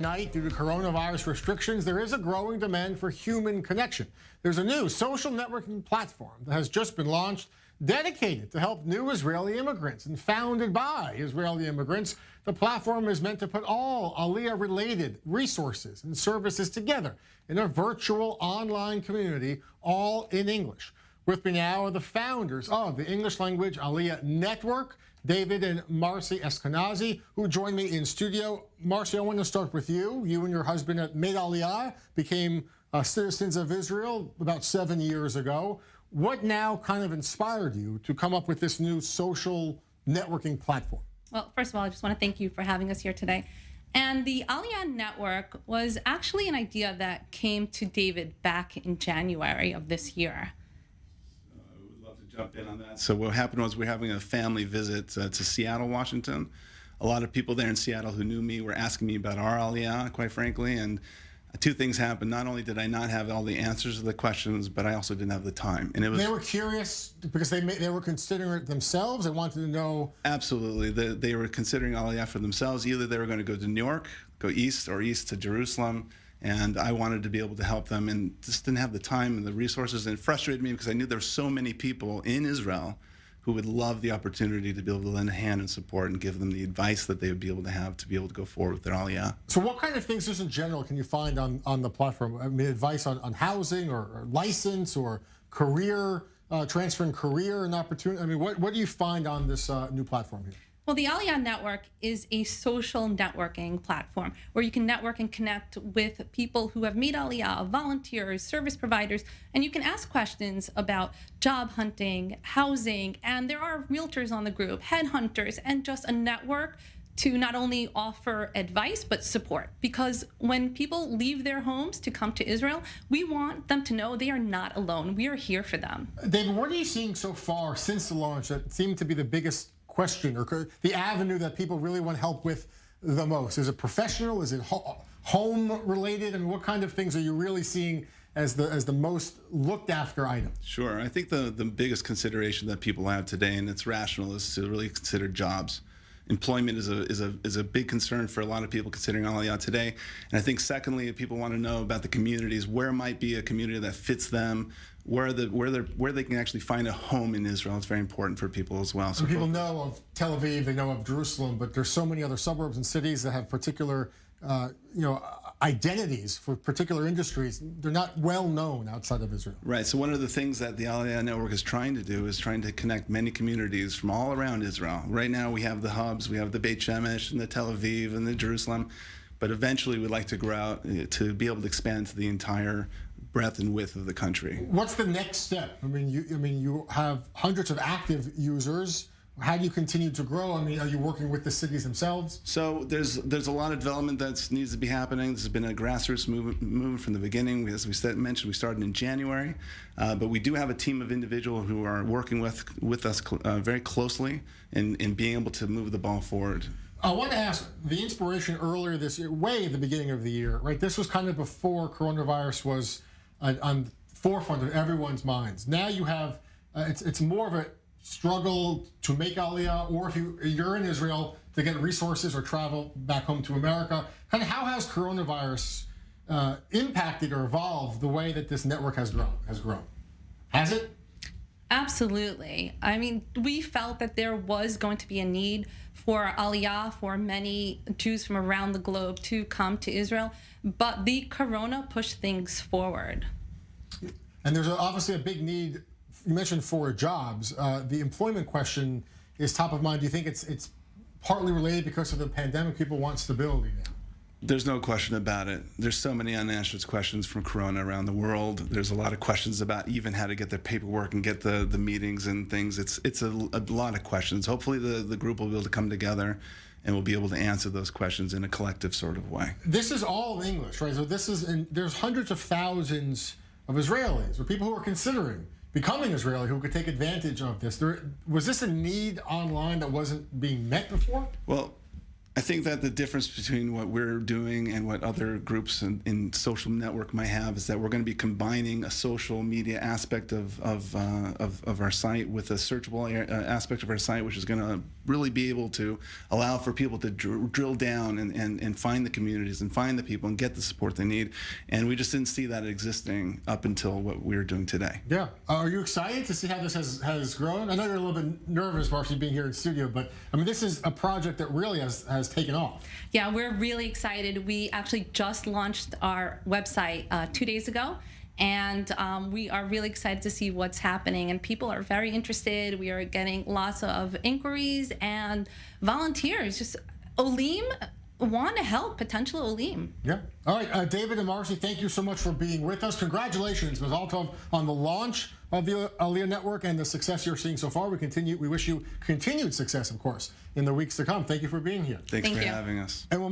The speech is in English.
Night, due to coronavirus restrictions, there is a growing demand for human connection. There's a new social networking platform that has just been launched dedicated to help new Israeli immigrants and founded by Israeli immigrants. The platform is meant to put all Aliyah-related resources and services together in a virtual online community, all in English. With me now are the founders of the English language Aliyah Network, David and Marcy Eskenazi, who join me in studio. Marcy, I want to start with you. You and your husband made Aliyah, became citizens of Israel about 7 years ago. What now kind of inspired you to come up with this new social networking platform? Well, first of all, I just want to thank you for having us here today. And the Aliyah Network was actually an idea that came to David back in January of this year. Jump in on that. So what happened was we're having a family visit to Seattle, Washington. A lot of people there in Seattle who knew me were asking me about our Aliyah, quite frankly, and two things happened. Not only did I not have all the answers to the questions, but I also didn't have the time. And it was, they were curious because they were considering it themselves. They wanted to know. Absolutely. They were considering Aliyah for themselves. Either they were going to go to New York, go east, or east to Jerusalem. And I wanted to be able to help them and just didn't have the time and the resources. And it frustrated me because I knew there were so many people in Israel who would love the opportunity to be able to lend a hand and support and give them the advice that they would be able to have to be able to go forward with their Aliyah. So what kind of things just in general can you find on the platform? I mean, advice on housing or license or career, transferring career and opportunity? I mean, what do you find on this new platform here? Well, the Aliyah Network is a social networking platform where you can network and connect with people who have made Aliyah, volunteers, service providers, and you can ask questions about job hunting, housing, and there are realtors on the group, headhunters, and just a network to not only offer advice, but support. Because when people leave their homes to come to Israel, we want them to know they are not alone. We are here for them. David, what are you seeing so far since the launch that seemed to be the biggest question or the avenue that people really want help with the most? Is it professional? Is it home related? I mean, what kind of things are you really seeing as the most looked after item? Sure. I think the biggest consideration that people have today, and it's rational, is to really consider jobs. Employment is a big concern for a lot of people considering Aliyah today. And I think secondly, people want to know about the communities, where might be a community that fits them, where they can actually find a home in Israel. It's very important for people as well. So people know of Tel Aviv, they know of Jerusalem, but there's so many other suburbs and cities that have particular identities for particular industries. They're not well known outside of Israel. Right. So one of the things that the Aliyah Network is trying to do is trying to connect many communities from all around Israel. Right now we have the hubs, we have the Beit Shemesh and the Tel Aviv and the Jerusalem, but eventually we'd like to grow out to be able to expand to the entire breadth and width of the country. What's the next step? I mean, you have hundreds of active users. How do you continue to grow? I mean, are you working with the cities themselves? So there's a lot of development that needs to be happening. This has been a grassroots movement from the beginning. As we mentioned, we started in January, but we do have a team of individuals who are working with us very closely in being able to move the ball forward. I want to ask, the inspiration earlier this year, way at the beginning of the year, right? This was kind of before coronavirus was on the forefront of everyone's minds. Now you have, it's more of a struggle to make Aliyah, or if you're in Israel, to get resources or travel back home to America. Kind of how has coronavirus impacted or evolved the way that this network has grown? Has it? Absolutely. I mean, we felt that there was going to be a need for Aliyah, for many Jews from around the globe to come to Israel, but the corona pushed things forward. And there's obviously a big need. You mentioned for jobs. The employment question is top of mind. Do you think it's partly related because of the pandemic? People want stability now. There's no question about it. There's so many unanswered questions from Corona around the world. There's a lot of questions about even how to get their paperwork and get the meetings and things. It's a lot of questions. Hopefully the group will be able to come together and we'll be able to answer those questions in a collective sort of way. This is all English, right? So there's hundreds of thousands of Israelis or people who are considering becoming Israeli who could take advantage of this. Was this a need online that wasn't being met before? Well, I think that the difference between what we're doing and what other groups in social network might have is that we're going to be combining a social media aspect of our site with a searchable aspect of our site, which is going to really be able to allow for people to drill down and find the communities and find the people and get the support they need. And we just didn't see that existing up until what we're doing today. Yeah. Are you excited to see how this has grown? I know you're a little bit nervous, Marcy, being here in studio, but I mean, this is a project that really has taken off. Yeah, we're really excited. We actually just launched our website 2 days ago, and we are really excited to see what's happening. And people are very interested. We are getting lots of inquiries and volunteers. Just Olim want to help potential Olim. Yeah. All right, David and Marcy, thank you so much for being with us. Congratulations, Ms. Altov, on the launch of the Aliyah Network and the success you're seeing so far. We wish you continued success, of course, in the weeks to come. Thank you for being here. Thanks Thank for you. having us. And we'll